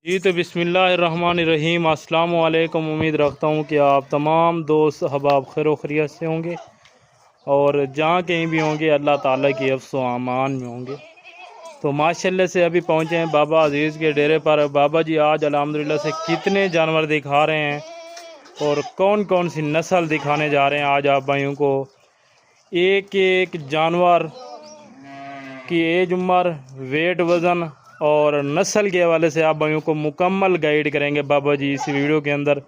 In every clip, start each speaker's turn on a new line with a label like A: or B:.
A: जी तो बिस्मिल्लाहिर्रहमानिर्रहीम अस्सलाम वालेकुम। उम्मीद रखता हूँ कि आप तमाम दोस्त अहबाब खैर खैरियत से होंगे और जहाँ कहीं भी होंगे अल्लाह ताला की हिफ्ज़ व अमान में होंगे। तो माशाल्लाह से अभी पहुँचे हैं बाबा अजीज़ के डेरे पर। बाबा जी आज अल्हम्दुलिल्लाह से कितने जानवर दिखा रहे हैं और कौन कौन सी नस्ल दिखाने जा रहे हैं आज आप भाइयों को। एक एक जानवर की एज, उम्र, वेट, वज़न और नस्ल के हवाले से आप भाइयों को मुकम्मल गाइड करेंगे बाबा जी इस वीडियो के अंदर।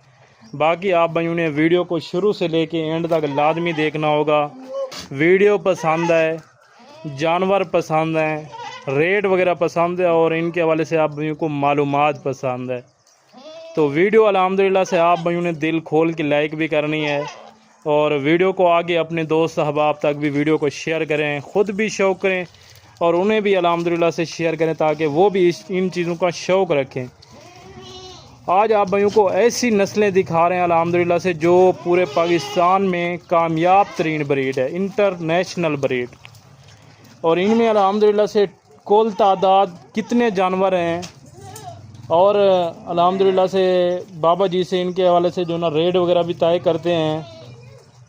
A: बाकी आप भाइयों ने वीडियो को शुरू से लेके एंड तक लाजमी देखना होगा। वीडियो पसंद है, जानवर पसंद हैं, रेट वगैरह पसंद है और इनके हवाले से आप भाइयों को मालूमात पसंद है तो वीडियो अल्हम्दुलिल्लाह से आप भाइयों ने दिल खोल के लाइक भी करनी है और वीडियो को आगे अपने दोस्त अहबाब तक भी वीडियो को शेयर करें, ख़ुद भी शौक़ करें और उन्हें भी अल्हम्दुलिल्लाह से शेयर करें ताकि वो भी इन चीज़ों का शौक़ रखें। आज आप भाइयों को ऐसी नस्लें दिखा रहे हैं अल्हम्दुलिल्लाह से जो पूरे पाकिस्तान में कामयाब तरीन ब्रीड है, इंटरनेशनल ब्रीड। और इनमें अल्हम्दुलिल्लाह से कुल तादाद कितने जानवर हैं और अल्हम्दुलिल्लाह से बाबा जी से इनके हवाले से जो ना रेट वगैरह भी तय करते हैं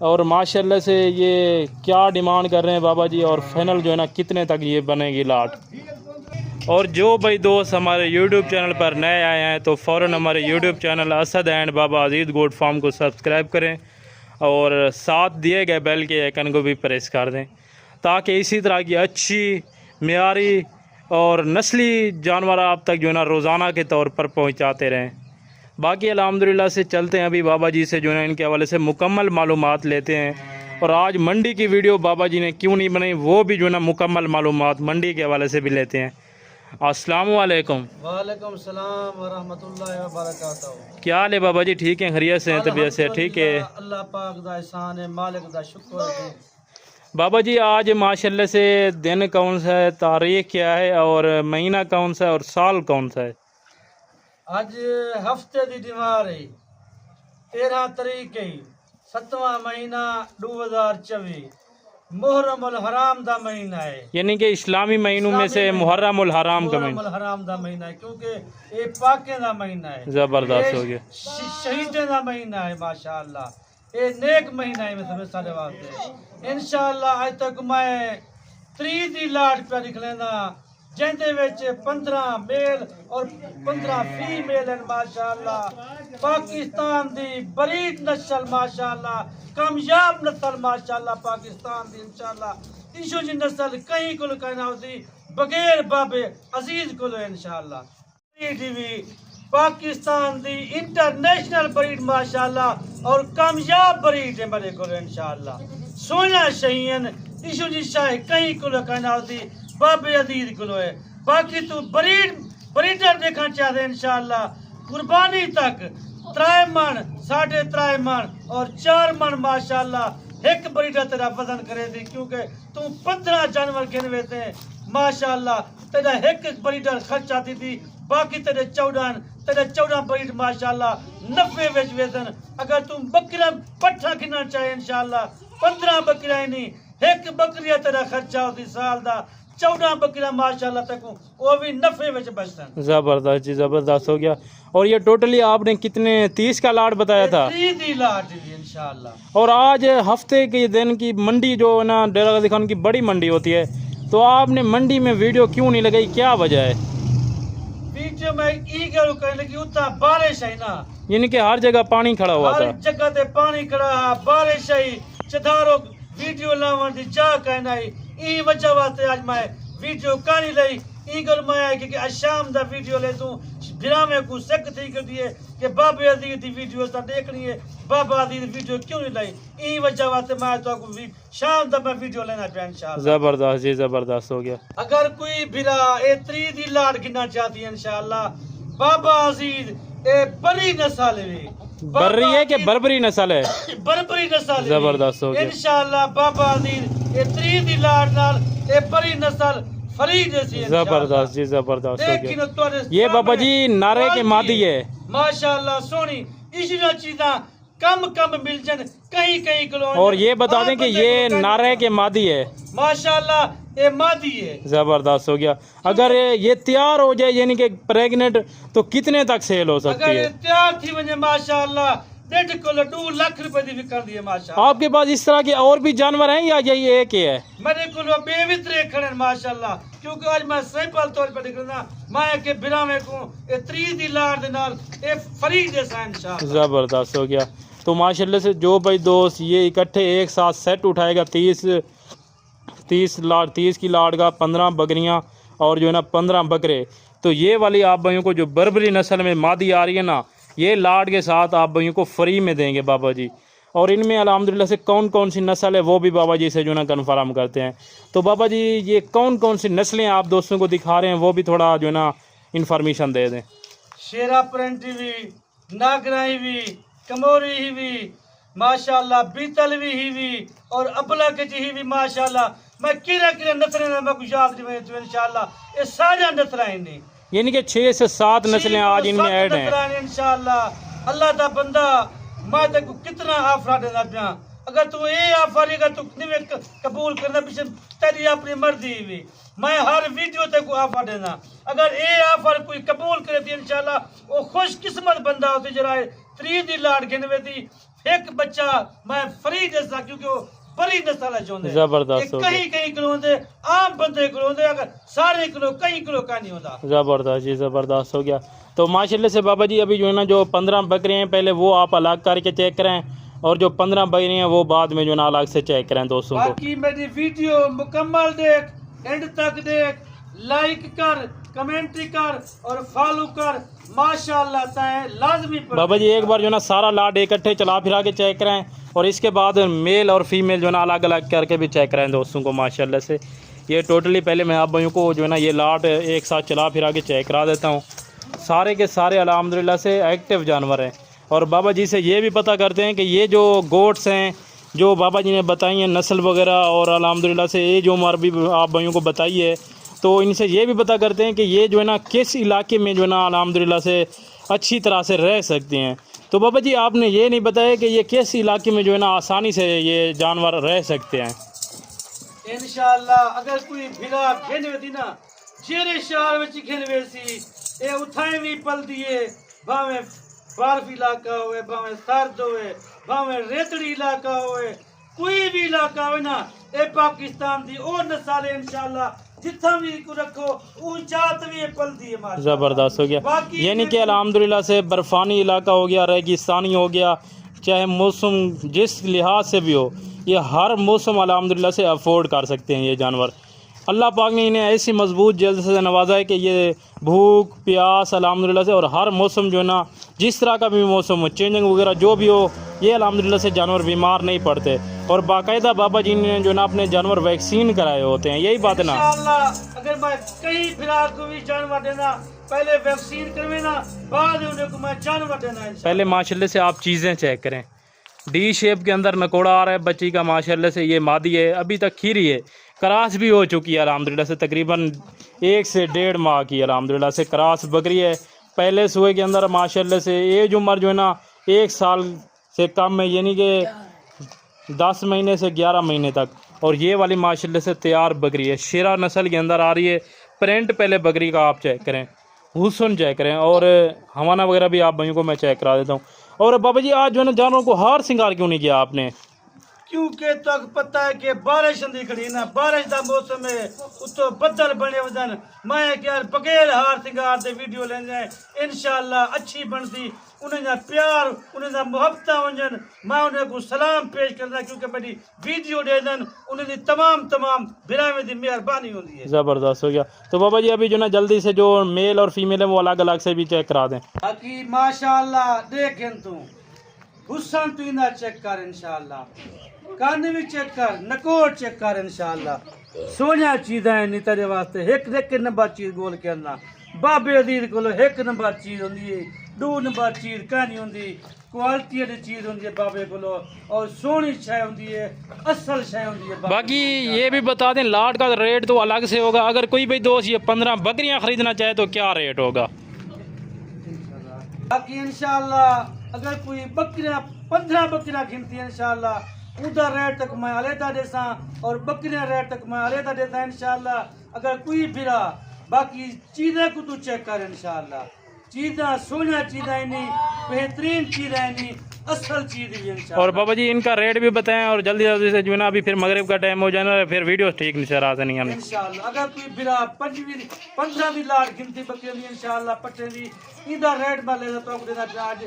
A: और माशाल्लाह से ये क्या डिमांड कर रहे हैं बाबा जी और फाइनल जो है ना कितने तक ये बनेगी लाट। और जो भाई दोस्त हमारे यूट्यूब चैनल पर नए आए हैं तो फ़ौरन हमारे YouTube channel Asad and Baba Aziz goat farm को सब्सक्राइब करें और साथ दिए गए बेल के आइकन को भी प्रेस कर दें ताकि इसी तरह की अच्छी मियारी और नस्ली जानवर आप तक जो है ना रोज़ाना के तौर पर पहुँचाते रहें। बाकी अल्हम्दुलिल्लाह से चलते हैं अभी बाबा जी से जो है इनके हवाले से मुकम्मल मालूमात लेते हैं। और आज मंडी की वीडियो बाबा जी ने क्यों नहीं बनाई वो भी जो है ना मुकम्मल मालूमात मंडी के हवाले से भी लेते हैं। अस्सलाम वालेकुम।
B: वालेकुम सलाम व रहमतुल्लाहि व बरकातहू।
A: क्या हाल है बाबा जी? ठीक हैं, खैरियत से हैं, तबीयत से ठीक है?
B: अल्लाह पाक दा एहसान है, मालिक दा शुक्र है।
A: बाबा जी आज माशाल्लाह से दिन कौन सा है, तारीख क्या है और महीना कौन सा है और साल कौन सा है?
B: अज हफ्ते दी दीवार है 13 तरीक है 7वां महीना 2024 मुहर्रम उल हराम दा महीना है,
A: यानी कि इस्लामी महीनों में से मुहर्रम उल हराम का
B: मुहर्रम
A: महीना।
B: उल हराम दा महीना है क्योंकि ये पाके दा महीना है,
A: ज़बरदस्त हो गया।
B: शहीदे दा महीना है माशाअल्लाह। ये नेक महीना है मैं सारे वास्ते। इंशाअल्लाह आज तक मैं 3 दी लाट पे लिख लेना जिंदे विच 15 मेल और 15 फीमेल हैं माशाअल्लाह। पाकिस्तान दी बरीड नस्ल माशाअल्लाह, कामयाब नस्ल माशाअल्लाह पाकिस्तान दी। इंशाअल्लाह इशो जी नस्ल कहीं को कहना होती बगैर बाबे अजीज को इंशाअल्लाह। टीवी पाकिस्तान दी इंटरनेशनल ब्रीड माशाअल्लाह और कामयाब ब्रीड है मेरे को इंशाअल्लाह। सोना शहीन इशू जी शाह कहीं को कहना होती बाबे अजीज को है। बाकी तू ब्रीडर देखना चाहते इंशाअल्लाह कुर्बानी तक 3 मन 3.5 मन और 4 मन माशाअल्लाह एक ब्रीडर तेरा वजन करे थी क्योंकि तू 15 जानवर गिनवे थे माशाअल्लाह। तेरा एक ब्रीडर खर्च आती थी, बाकी तेरे 14 ब्रीड माशाअल्लाह 90 विच वेतन। अगर तुम बकरा पट्ठा गिनना चाहे इंशाअल्लाह 15 बकरियां नहीं, एक बकरिया तेरा खर्चा होती साल दा 14 बकरियां माशाअल्लाह तक वो भी 90 विच बचतन।
A: ज़बरदस्त जी, ज़बरदस्त हो गया। और ये टोटली आपने कितने 30 का लाट बताया था?
B: 30 दी लाट इंशाअल्लाह।
A: और आज हफ्ते के दिन की मंडी जो ना डेरा गाजी खान की बड़ी मंडी होती है तो आपने मंडी में वीडियो क्यों नहीं लगाई, क्या वजह है?
B: वीडियो में ईगल कहने की उतना बारिश है ना,
A: यानी कि हर जगह पानी खड़ा हुआ था।
B: हर जगह ते पानी खड़ा है, बारिश है, चदारो वीडियो लावन दी चाह कहना है। ई वजह वास्ते आज मैं वीडियो कहानी लई ईगल में आया कि शाम दा वीडियो ले तू ड्रामे को सक थी कर दिए कि बाबे अजीज दी वीडियो ता देखनी है, बाबा अजीज वीडियो क्यों नहीं लाई। ई वजह वास्ते मैं तो को शाम दा मैं वीडियो लेना पे इंशाअल्लाह।
A: जबरदस्त जी, जबरदस्त हो गया।
B: अगर कोई भिरा ए 3 दी लाट गिनना चाहती है इंशाअल्लाह बाबा अजीज ए बड़ी नस्ल है,
A: बर्री है कि बर्बरी नस्ल है?
B: बर्बरी नस्ल
A: जबरदस्त हो गया
B: इंशाअल्लाह। बाबा अजीज ए 3 दी लाट नाल ए बड़ी नस्ल फरीद सी
A: जबरदस्त जी, जबरदस्त हो गया। ये बाबा जी नारे के मादी है
B: माशाअल्लाह सोनी इशना चीज़ां कम मिल जन कहीं किलो।
A: और ये बता दें कि ये नारे के मादी है
B: माशाअल्लाह ये मादी है।
A: जबरदस्त हो गया। अगर ये तैयार हो जाए यानी कि प्रेग्नेंट, तो कितने तक सेल हो सकती
B: अगर
A: है?
B: ये तैयार थी वने माशाअल्लाह 1.5 किलो 2 लाख रुपए दी विकण दी है माशाअल्लाह।
A: आपके पास इस तरह के और भी जानवर हैं या यही एक ही है?
B: मेरे को बेवितरे खड़े माशाअल्लाह, क्योंकि आज मैं सिंपल तौर पर निकलना मैं के बिरावे को ए 3 दी लाड़ दे नाल ए फ्री दे सा इंशाअल्लाह।
A: जबरदस्त हो गया। तो माशाल्लाह से जो भाई दोस्त ये इकट्ठे एक साथ सेट उठाएगा 30 की लाड़ का 15 बकरियां और जो है ना 15 बकरे, तो ये वाली आप भाइयों को जो बर्बरी नस्ल में मादी आ रही है ना, ये लाड़ के साथ आप भाइयों को फ्री में देंगे बाबा जी। और इनमें अल्हम्दुलिल्लाह से कौन कौन सी नस्ल है वो भी बाबा जी से जो ना कन्फर्म करते हैं। तो बाबा जी ये कौन कौन सी नस्लें आप दोस्तों को दिखा रहे हैं वो भी थोड़ा जो है ना इन्फॉर्मेशन दे दें।
B: शेरा प्रेंटी भी, नागराई भी, कमोरी भी माशाअल्लाह, बीतलवी भी और अबला के जी भी माशाअल्लाह। मैं किरा किरा नस्लें मैं कुछ याद नहीं तो इंशाअल्लाह ये सारा नस्लें नहीं,
A: यानी कि 6 से 7 नस्लें आज इनमें ऐड हैं
B: इंशाअल्लाह। अल्लाह दा बंदा मैं तेको कितना आफरा देना पिया, अगर तू ये आफरेगा तो निवे कबूल करना पीछे तेरी अपनी मर्जी भी। मैं हर वीडियो तेको आफर देना, अगर ये आफर कोई कबूल करे तो इंशाअल्लाह वो खुशकिस्मत बंदा होते जरा 3 दी लाड़ गिनवे दी एक बच्चा मैं फ्री देसा, क्योंकि वो बड़ी नस्ल है जोंदे
A: जबरदस्त
B: कहीं कहीं किलोंदे आम बंदे किलोंदे, अगर सारे किलो कहीं किलो का नहीं होता।
A: ज़बरदस्त जी, ज़बरदस्त हो गया। तो माशाल्लाह से बाबा जी अभी जो है ना जो 15 बकरे हैं पहले वो आप अलग करके चेक करें, और जो 15 बकरे हैं वो बाद में जो ना अलग से चेक करें दोस्तों को।
B: बाकी मेरी वीडियो मुकम्मल देख, एंड तक देख, लाइक कर, कमेंट्री कर और फॉलो कर माशाअल्लाह ताए लाजमी।
A: बाबा जी एक बार जो ना सारा लाड इकट्ठे चला फिरा के चेक करें, और इसके बाद मेल और फीमेल जो ना अलग अलग करके भी चेक करें दोस्तों को। माशाल्लाह से ये टोटली पहले मैं आप भाइयों को जो है ना ये लाट एक साथ चला फिरा के चेक करा देता हूँ। सारे के सारे अल्हम्दुलिल्लाह से एक्टिव जानवर हैं। और बाबा जी से ये भी पता करते हैं कि ये जो गोट्स हैं जो बाबा जी ने बताई हैं नस्ल वगैरह, और अल्हम्दुलिल्लाह से ये जो उम्र भी आप भाइयों को बताई है, तो इनसे ये भी पता करते हैं कि ये जो है ना किस इलाके में जो है ना अल्हम्दुलिल्लाह से अच्छी तरह से रह सकते हैं। तो बाबा जी आपने ये नहीं बताया कि ये किस इलाके में जो है ना आसानी से ये जानवर रह सकते हैं।
B: इंशाअल्लाह अगर कोई भिरा खेने दी ना जेरे शहर में खेने सी ए उठाए भी पल दिए, भावे बर्फ इलाका होए, भावे सर्द होए, भावे रेतड़ी इलाका होए, कोई भी इलाका हो ना ए पाकिस्तान दी और नस्ल इंशाअल्लाह जितना भी को रखो ऊंचा भी पल दिए माशाअल्लाह।
A: ज़बरदस्त हो गया। यानी कि अल्हम्दुलिल्लाह से बर्फ़ानी इलाका हो गया, रेगिस्तानी हो गया, चाहे मौसम जिस लिहाज से भी हो, ये हर मौसम अल्हम्दुलिल्लाह से अफोर्ड कर सकते हैं ये जानवर। अल्लाह पाक ने इन्हें ऐसी मजबूत जल्द से नवाजा है कि ये भूख प्यास अल्हम्दुलिल्लाह से और हर मौसम जो है ना जिस तरह का भी मौसम हो, चेंजिंग वगैरह जो भी हो, ये अल्हम्दुलिल्लाह से जानवर बीमार नहीं पड़ते। और बाकायदा बाबा जी ने जो ना अपने जानवर वैक्सीन कराए होते हैं, यही बात है ना।
B: इंशाअल्लाह अगर मैं कहीं फिलहाल को भी जानवर देना पहले वैक्सीन करवे ना, बाद उन्हें को मैं जानवर देना।
A: पहले माशाल्लाह से आप चीज़ें चेक करें। डी शेप के अंदर नकोड़ा आ रहा है बच्ची का, माशाल्लाह से ये मादी है, अभी तक खीरी है, क्रास भी हो चुकी है अल्हम्दुलिल्लाह से, तकरीबन 1 से 1.5 माह की अल्हम्दुलिल्लाह से क्रास बकरी है। पहले सुबह के अंदर माशाल्लाह से एज उम्र जो है ना 1 साल से कम है, यानी कि 10 महीने से 11 महीने तक। और ये वाली माशाल्लाह से तैयार बकरी है, शेरा नस्ल के अंदर आ रही है। प्रिंट पहले बकरी का आप चेक करें, हुस्न चेक करें, और हवाना वगैरह भी आप भाइयों को मैं चेक करा देता हूँ। और बाबा जी आज जो है ना जानवरों को हार श्रृंगार क्यों नहीं किया आपने?
B: क्योंकि तक पता है कि बारिश आंदी खड़ी ना, बारिश का मौसम है, उतो बदल बने वजन मैं क्या बगैर हार श्रृंगार दे वीडियो ले जाए इंशाअल्लाह अच्छी बनती, उन्हें ना प्यार उन्हें ना मोहब्बत वजन मैं उन्हें को सलाम पेश करना, क्योंकि मेरी वीडियो दे देन उन्हें तमाम बिरामे दी मेहरबानी होती है।
A: ज़बरदस्त हो गया। तो बाबा जी अभी जो ना जल्दी से जो मेल और फीमेल है वो अलग अलग से भी चेक करा दें।
B: बाकी माशाअल्लाह देखें तू हुस्न तू ना चेक कर इंशाअल्लाह, कान भी चेक कर, नकोट चेक कर इंशाअल्लाह। सोनिया चीज़ है नहीं तेरे वास्ते, एक नंबर चीज गोल करना बाबे अदीर को 1 नंबर चीज होंगी, 2 नंबर चीज कहनी होंगी, क्वालिटी वाली चीज होंगी है बाबे को, और सोहनी शय होंगी है, असल शय होंगी है।
A: बाकी ये भी बता दें लाट का रेट तो अलग से होगा, अगर कोई भाई दोस्त ये 15 बकरियां खरीदना चाहे तो क्या रेट होगा?
B: बाकी इंशाअल्लाह अगर कोई बकरियां 15 बकरियां खरीदती है इंशाअल्लाह उधर रेट तक मैं अलहदा देसा और बकरियां रेट तक मैं अलहदा देता इंशाल्लाह। अगर कोई फिरा बाकी चीज़ें को तू चेक कर इंशाल्लाह, चीज़ें सोना चीज़ें नहीं, बेहतरीन चीज़ें नहीं, असल चीज़ भी इंशाल्लाह।
A: और बाबा जी इनका रेट भी बताएं और जल्दी जल्दी से जो है ना अभी फिर मगरिब का टाइम हो जाना, फिर वीडियो ठीक नहीं सर आते नहीं हमें।
B: इंशाल्लाह अगर कोई बिरा 15 लाख गिनती बकरियां दी इंशाल्लाह पट्टे दी इधर रेट में लेना तो देना आज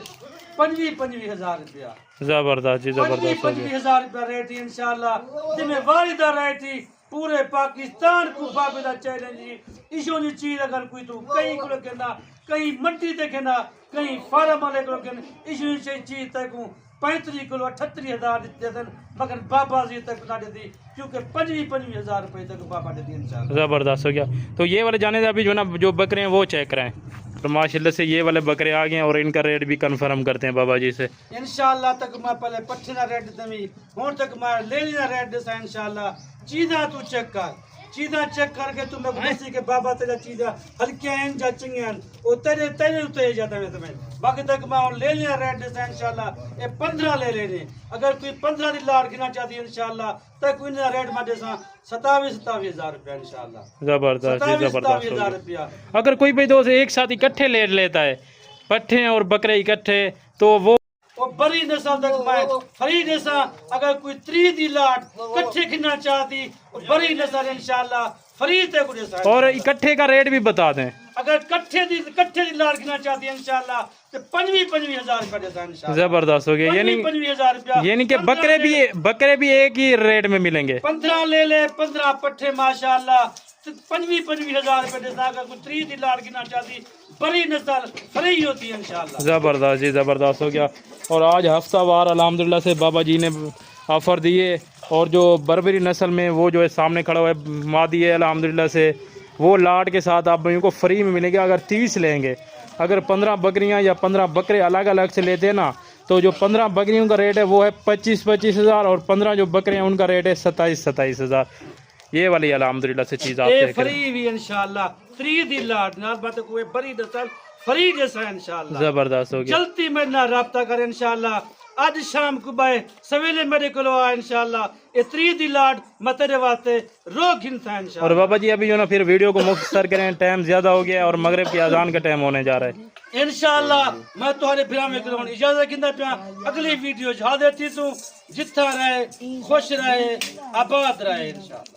B: 25,000 रुपया।
A: जबरदस्त जी, जबरदस्त हो गया।
B: 25,000 रुपया रेट ही इंशाल्लाह जिम्मे वारिदा रेट ही पूरे पाकिस्तान को बाबे दा चैलेंज ही। इशो दी चीज अगर कोई तू कहीं को कहना, कहीं मंडी ते कहना, कहीं फार्म वाले को कहना, इशो दी चीज तक 35 किलो 38,000 देते थे, मगर बाबा जी तक ना देती क्योंकि 25,000 रुपए तक बाबा देती इंशाल्लाह।
A: जबरदस्त हो गया। तो ये वाले जाने से अभी जो ना जो बकरे हैं वो चेक कराएं। तो माशाल्लाह से ये वाले बकरे आ गए हैं और इनका रेट भी कंफर्म करते हैं बाबा जी से।
B: इंशाल्लाह तक मैं पहले पट्टे ना रेट देवी हुन तक मैं ले लेना रेट देसा इंशाल्लाह। चीज़ा तू चेक कर, चीज़ा चेक करके तू मैं बोसी के बाबा तेरा चीज़ा हल्के हैं जा चंगे ओ तेरे तेरे उते जाता है तुम्हें। बाकी तक मैं ले लेना रेट देसा इंशाल्लाह। ये 15 ले लेने, अगर कोई 15 दी लाड़ गिना चाहती है इंशाल्लाह तक कोई ना रेट में देसा 27,000 रुपया इंशाल्लाह।
A: जबरदस्त जी, जबरदस्त हो
B: 27,000
A: गया।
B: रुपया।
A: अगर कोई भी दोस्त एक साथ इकट्ठे ले लेता है पट्टे और बकरे इकट्ठे तो वो
B: और बड़ी नस्ल तक मैं फरी नस्ल अगर कोई 3 दी लाट कट्ठे खिना चाहती बड़ी नस्ल इंशाल्लाह फरी ते को देसा।
A: और इकट्ठे का रेट भी बता दें।
B: अगर कट्ठे दी लाट खिना चाहती है इंशाल्लाह तो 25,000 रुपया देसा इंशाल्लाह।
A: जबरदस्त हो गया। यानी
B: 25,000 रुपया
A: यानी कि बकरे भी एक ही रेट में मिलेंगे।
B: 15 ले ले 15 पट्ठे माशाल्लाह 25,000 रुपया देसा। अगर कोई 3 दी लाट खिना चाहती बड़ी नस्ल फरी होती है इंशाल्लाह।
A: ज़बरदस्त जी, ज़बरदस्त हो गया। और आज हफ्तावार अल्हम्दुलिल्लाह से बाबा जी ने ऑफ़र दिए और जो बर्बरी नस्ल में वो जो है सामने खड़ा हुआ है मादी है अल्हम्दुलिल्लाह से वो लाट के साथ आप इनको फ्री में मिलेंगे अगर 30 लेंगे। अगर 15 बकरियां या 15 बकरे अलग अलग से लेते हैं ना तो जो 15 बकरियों का रेट है वो है 25,000 और 15 जो बकरे हैं उनका रेट है 27,000। ये वाली अल्हम्दुलिल्लाह से चीज़ आप
B: ए फ्री भी इंशाल्लाह 3 दी लाट नाल बात कोई बड़ी नस्ल फ्री जैसा इंशाल्लाह।
A: ज़बरदस्त हो गया।
B: जल्दी मेरे नाल राब्ता कर इंशाल्लाह। आज शाम को बाय सवेरे मेरे को आ इंशाल्लाह। ये 3 दी लाट मैं तेरे वास्ते रोक गिनता इंशाल्लाह।
A: और बाबा जी अभी जो ना फिर वीडियो को मुख्तसर करें, टाइम ज्यादा हो गया और मगरिब की अजान का टाइम होने जा रहा है।
B: इंशाल्लाह मैं तुम्हारे फिर में करवाने इजाजत गिंदा पिया। अगली वीडियो झा देती तू जिथा रहे खुश रहे आबाद रहे इंशाल्लाह।